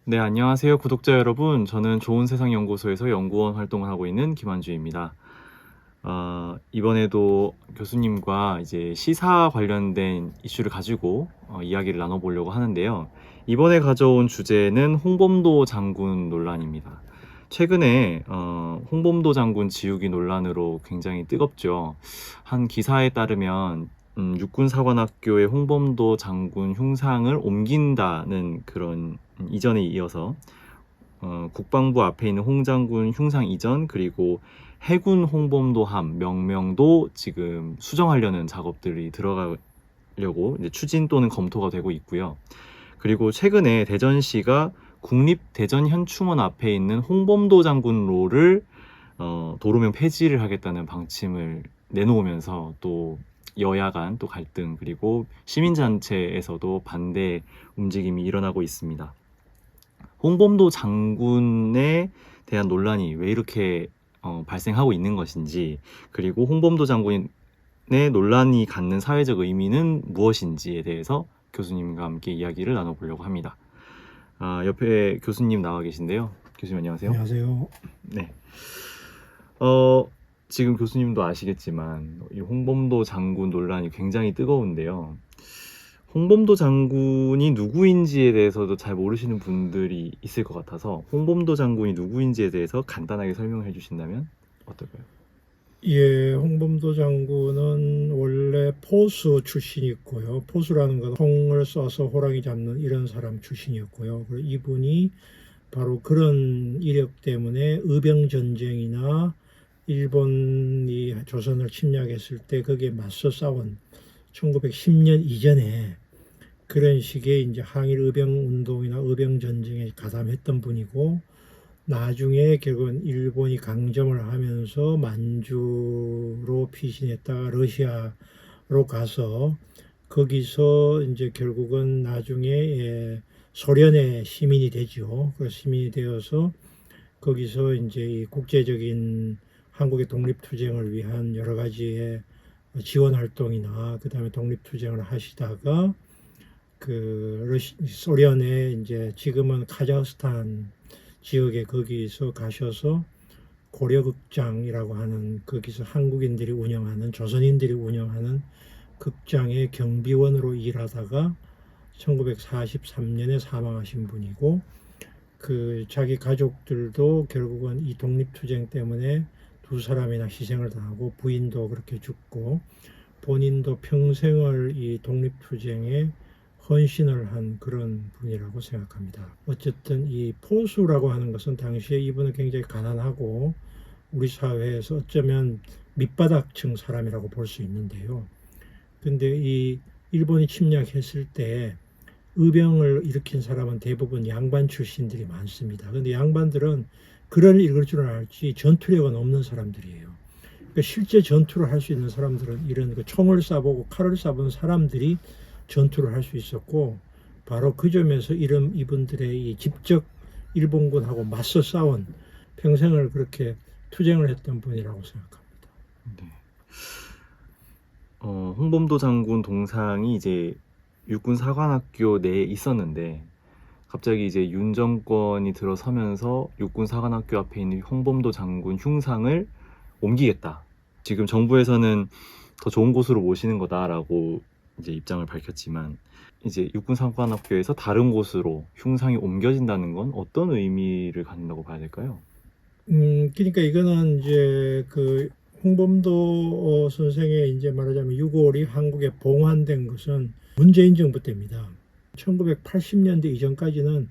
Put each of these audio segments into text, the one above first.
네, 안녕하세요, 구독자 여러분. 저는 좋은 세상 연구소에서 연구원 활동을 하고 있는 김한주입니다. 이번에도 교수님과 이제 시사 관련된 이슈를 가지고 이야기를 나눠보려고 하는데요. 이번에 가져온 주제는 홍범도 장군 논란입니다. 최근에 홍범도 장군 지우기 논란으로 굉장히 뜨겁죠. 한 기사에 따르면 육군사관학교의 홍범도 장군 흉상을 옮긴다는 그런 이전에 이어서 국방부 앞에 있는 홍장군 흉상 이전, 그리고 해군 홍범도함 명명도 지금 수정하려는 작업들이 들어가려고 이제 추진 또는 검토가 되고 있고요. 그리고 최근에 대전시가 국립대전현충원 앞에 있는 홍범도 장군로를 도로명 폐지를 하겠다는 방침을 내놓으면서 또 여야 간 또 갈등, 그리고 시민단체에서도 반대 움직임이 일어나고 있습니다. 홍범도 장군에 대한 논란이 왜 이렇게 발생하고 있는 것인지, 그리고 홍범도 장군의 논란이 갖는 사회적 의미는 무엇인지에 대해서 교수님과 함께 이야기를 나눠보려고 합니다. 옆에 교수님 나와 계신데요. 교수님 안녕하세요. 안녕하세요. 네. 지금 교수님도 아시겠지만 이 홍범도 장군 논란이 굉장히 뜨거운데요. 홍범도 장군이 누구인지에 대해서도 잘 모르시는 분들이 있을 것 같아서 홍범도 장군이 누구인지에 대해서 간단하게 설명해 주신다면 어떨까요? 예, 홍범도 장군은 원래 포수 출신이었고요. 포수라는 건 총을 쏴서 호랑이 잡는 이런 사람 출신이었고요. 그리고 이분이 바로 그런 이력 때문에 의병 전쟁이나 일본이 조선을 침략했을 때 거기에 맞서 싸운 1910년 이전에 그런 식의 이제 항일 의병 운동이나 의병 전쟁에 가담했던 분이고, 나중에 결국은 일본이 강점을 하면서 만주로 피신했다가 러시아로 가서 거기서 이제 결국은 나중에 소련의 시민이 되죠. 그 시민이 되어서 거기서 이제 이 국제적인 한국의 독립투쟁을 위한 여러 가지의 지원 활동이나 그다음에 독립투쟁을 하시다가 소련의 이제 지금은 카자흐스탄 지역에 거기서 가셔서 고려극장이라고 하는, 거기서 한국인들이 운영하는, 조선인들이 운영하는 극장의 경비원으로 일하다가 1943년에 사망하신 분이고, 그 자기 가족들도 결국은 이 독립투쟁 때문에 두 사람이나 희생을 당하고 부인도 그렇게 죽고 본인도 평생을 이 독립투쟁에 헌신을 한 그런 분이라고 생각합니다. 어쨌든 이 포수라고 하는 것은 당시에 이분은 굉장히 가난하고 우리 사회에서 어쩌면 밑바닥층 사람이라고 볼 수 있는데요. 근데 이 일본이 침략했을 때 의병을 일으킨 사람은 대부분 양반 출신들이 많습니다. 근데 양반들은 글을 읽을 줄 알지 전투력은 없는 사람들이에요. 그러니까 실제 전투를 할 수 있는 사람들은 이런 총을 쏴보고 칼을 쏴본 사람들이 전투를 할 수 있었고, 바로 그 점에서 이분들의 이 직접 일본군하고 맞서 싸운, 평생을 그렇게 투쟁을 했던 분이라고 생각합니다. 네. 홍범도 장군 동상이 이제 육군사관학교 내에 있었는데 갑자기 이제 윤 정권이 들어서면서 육군사관학교 앞에 있는 홍범도 장군 흉상을 옮기겠다. 지금 정부에서는 더 좋은 곳으로 모시는 거다라고 이제 입장을 밝혔지만, 이제 육군사관학교에서 다른 곳으로 흉상이 옮겨진다는 건 어떤 의미를 갖는다고 봐야 될까요? 그러니까 이거는 이제 그 홍범도 선생의 이제 말하자면 유골이 한국에 봉환된 것은 문재인 정부 때입니다. 1980년대 이전까지는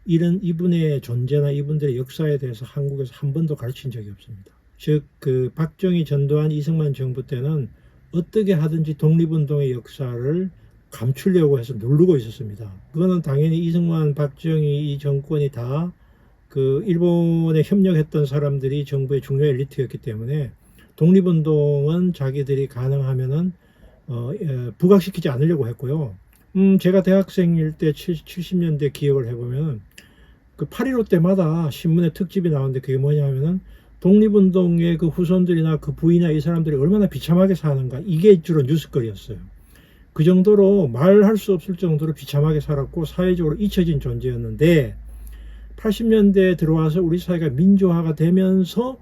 이분의 존재나 이분들의 역사에 대해서 한국에서 한 번도 가르친 적이 없습니다. 즉, 그 박정희, 전두환, 이승만 정부 때는 어떻게 하든지 독립운동의 역사를 감추려고 해서 누르고 있었습니다. 그거는 당연히 이승만, 박정희 이 정권이 다 그 일본에 협력했던 사람들이 정부의 중요 엘리트였기 때문에 독립운동은 자기들이 가능하면은 부각시키지 않으려고 했고요. 제가 대학생일 때 70년대 기억을 해보면 그 8.15 때마다 신문에 특집이 나오는데 그게 뭐냐면은 독립운동의 그 후손들이나 그 부인이나 이 사람들이 얼마나 비참하게 사는가, 이게 주로 뉴스거리였어요. 그 정도로 말할 수 없을 정도로 비참하게 살았고 사회적으로 잊혀진 존재였는데, 80년대에 들어와서 우리 사회가 민주화가 되면서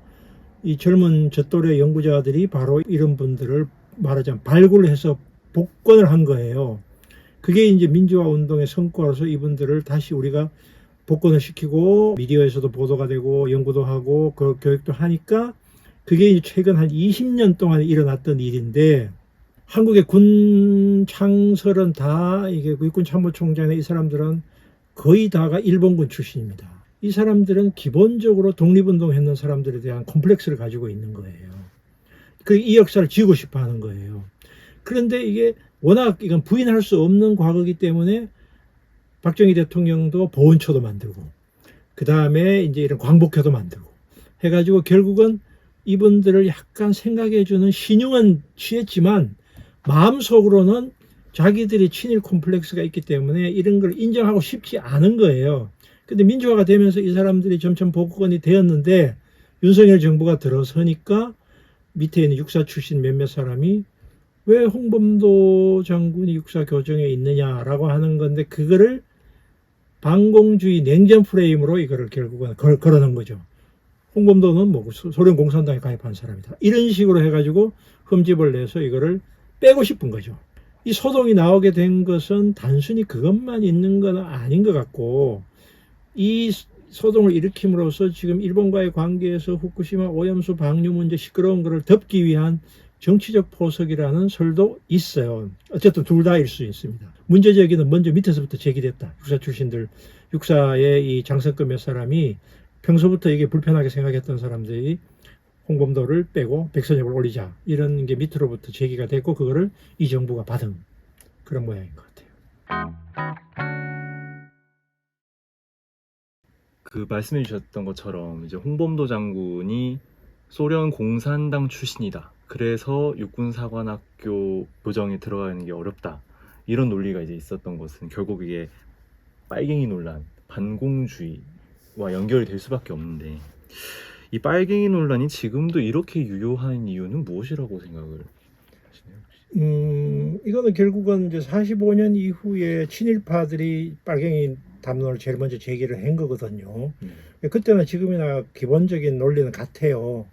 이 젊은 젖도래 연구자들이 바로 이런 분들을 말하자면 발굴해서 복권을 한 거예요. 그게 이제 민주화 운동의 성과로서 이분들을 다시 우리가 복권을 시키고 미디어에서도 보도가 되고 연구도 하고 그 교육도 하니까 그게 이제 최근 한 20년 동안 일어났던 일인데, 한국의 군 창설은 다 이게 육군 참모총장의 이 사람들은 거의 다가 일본군 출신입니다. 이 사람들은 기본적으로 독립운동 했는 사람들에 대한 콤플렉스를 가지고 있는 거예요. 이 역사를 지우고 싶어 하는 거예요. 그런데 이게 워낙 이건 부인할 수 없는 과거이기 때문에 박정희 대통령도 보훈처도 만들고, 그 다음에 이제 이런 광복회도 만들고 해가지고 결국은 이분들을 약간 생각해주는 신용은 취했지만 마음속으로는 자기들이 친일 콤플렉스가 있기 때문에 이런 걸 인정하고 싶지 않은 거예요. 근데 민주화가 되면서 이 사람들이 점점 복권이 되었는데 윤석열 정부가 들어서니까 밑에 있는 육사 출신 몇몇 사람이 왜 홍범도 장군이 육사 교정에 있느냐라고 하는 건데, 그거를 반공주의 냉전 프레임으로 이거를 결국은 걸어놓은 거죠. 홍범도는 뭐 소련 공산당에 가입한 사람이다, 이런 식으로 해가지고 흠집을 내서 이거를 빼고 싶은 거죠. 이 소동이 나오게 된 것은 단순히 그것만 있는 건 아닌 것 같고, 이 소동을 일으킴으로써 지금 일본과의 관계에서 후쿠시마 오염수 방류 문제 시끄러운 것을 덮기 위한 정치적 포석이라는 설도 있어요. 어쨌든 둘 다일 수 있습니다. 문제 제기는 먼저 밑에서부터 제기됐다. 육사 출신들, 육사의 이 장성급 몇 사람이 평소부터 이게 불편하게 생각했던 사람들이 홍범도를 빼고 백선엽을 올리자, 이런 게 밑으로부터 제기가 됐고 그거를 이 정부가 받은 그런 모양인 것 같아요. 그 말씀해 주셨던 것처럼 이제 홍범도 장군이 소련 공산당 출신이다, 그래서 육군사관학교 교정에 들어가는 게 어렵다, 이런 논리가 이제 있었던 것은 결국 이게 빨갱이 논란, 반공주의와 연결이 될 수밖에 없는데, 이 빨갱이 논란이 지금도 이렇게 유효한 이유는 무엇이라고 생각을 하시나요? 이거는 결국은 이제 45년 이후에 친일파들이 빨갱이 담론을 제일 먼저 제기를 한 거거든요. 그때는 지금이나 기본적인 논리는 같아요.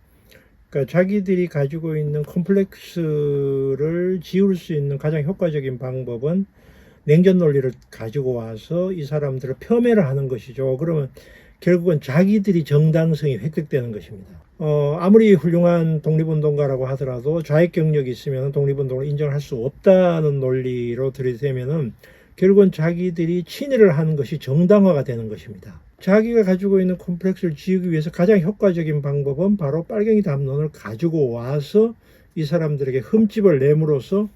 그러니까 자기들이 가지고 있는 콤플렉스를 지울 수 있는 가장 효과적인 방법은 냉전 논리를 가지고 와서 이 사람들을 폄훼를 하는 것이죠. 그러면 결국은 자기들이 정당성이 획득되는 것입니다. 아무리 훌륭한 독립운동가라고 하더라도 좌익 경력이 있으면 독립운동을 인정할 수 없다는 논리로 들이대면은 결국은 자기들이 친일을 하는 것이 정당화가 되는 것입니다. 자기가 가지고 있는 콤플렉스를 지우기 위해서 가장 효과적인 방법은 바로 빨갱이 담론을 가지고 와서 이 사람들에게 흠집을 내므로써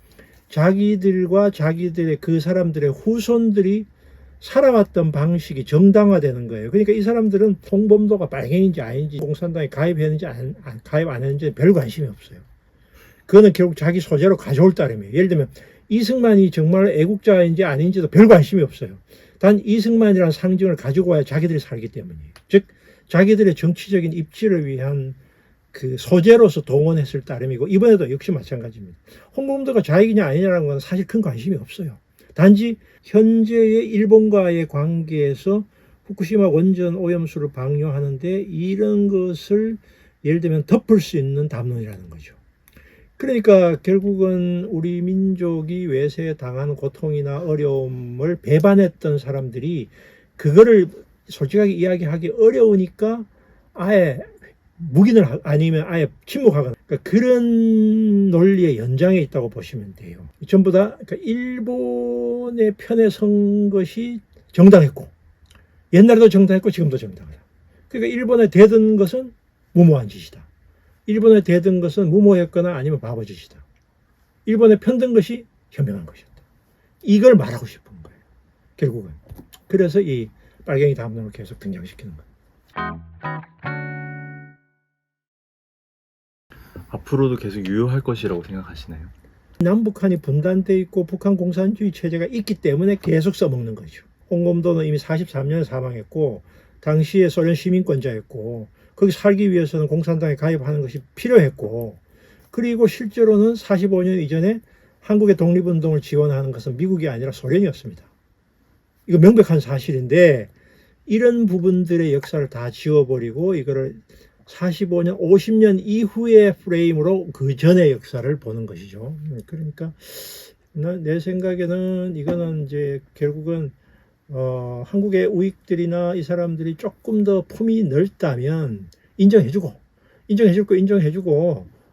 자기들과 자기들의 그 사람들의 후손들이 살아왔던 방식이 정당화되는 거예요. 그러니까 이 사람들은 홍범도가 빨갱이인지 아닌지, 공산당에 가입했는지 가입 안 했는지 별 관심이 없어요. 그거는 결국 자기 소재로 가져올 따름이에요. 예를 들면 이승만이 정말 애국자인지 아닌지도 별 관심이 없어요. 단 이승만이라는 상징을 가지고 와야 자기들이 살기 때문이에요. 즉 자기들의 정치적인 입지를 위한 그 소재로서 동원했을 따름이고, 이번에도 역시 마찬가지입니다. 홍범도가 좌익이냐 아니냐라는 건 사실 큰 관심이 없어요. 단지 현재의 일본과의 관계에서 후쿠시마 원전 오염수를 방류하는데 이런 것을 예를 들면 덮을 수 있는 담론이라는 거죠. 그러니까 결국은 우리 민족이 외세에 당하는 고통이나 어려움을 배반했던 사람들이 그거를 솔직하게 이야기하기 어려우니까 아예 묵인을 아니면 아예 침묵하거나, 그러니까 그런 논리의 연장에 있다고 보시면 돼요. 전부 다 그러니까 일본의 편에 선 것이 정당했고, 옛날에도 정당했고 지금도 정당하다. 그러니까 일본에 대든 것은 무모한 짓이다. 일본에 대든 것은 무모했거나 아니면 바보짓이다. 일본에 편든 것이 현명한 것이었다. 이걸 말하고 싶은 거예요, 결국은. 그래서 이 빨갱이 담론을 계속 등장시키는 거예요. 앞으로도 계속 유효할 것이라고 생각하시나요? 남북한이 분단돼 있고 북한 공산주의 체제가 있기 때문에 계속 써먹는 거죠. 홍범도는 이미 43년에 사망했고 당시에 소련 시민권자였고 거기 살기 위해서는 공산당에 가입하는 것이 필요했고, 그리고 실제로는 45년 이전에 한국의 독립운동을 지원하는 것은 미국이 아니라 소련이었습니다. 이거 명백한 사실인데 이런 부분들의 역사를 다 지워버리고 이거를 45년, 50년 이후의 프레임으로 그 전의 역사를 보는 것이죠. 그러니까 내 생각에는 이거는 이제 결국은 한국의 우익들이나 이 사람들이 조금 더 품이 넓다면 인정해주고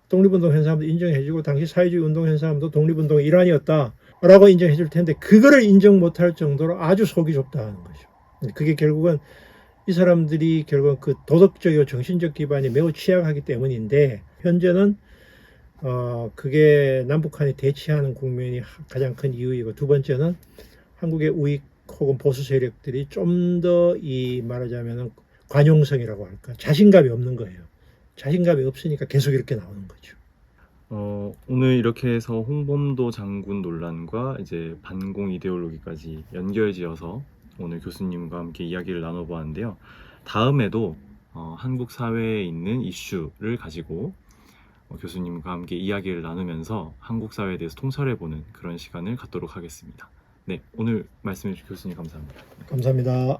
독립운동 한 사람도 인정해주고 당시 사회주의 운동한 사람도 독립운동의 일환이었다라고 인정해줄 텐데 그거를 인정 못할 정도로 아주 속이 좁다는 거죠. 그게 결국은 이 사람들이 결국은 그 도덕적이고 정신적 기반이 매우 취약하기 때문인데 현재는 그게 남북한이 대치하는 국면이 가장 큰 이유이고 두 번째는 한국의 우익 혹은 보수 세력들이 좀 더 이 말하자면 관용성이라고 할까 자신감이 없는 거예요. 자신감이 없으니까 계속 이렇게 나오는 거죠. 오늘 이렇게 해서 홍범도 장군 논란과 이제 반공 이데올로기까지 연결지어서 오늘 교수님과 함께 이야기를 나눠보았는데요. 다음에도 한국 사회에 있는 이슈를 가지고 교수님과 함께 이야기를 나누면서 한국 사회에 대해서 통찰해보는 그런 시간을 갖도록 하겠습니다. 네, 오늘 말씀해 주신 교수님 감사합니다. 감사합니다.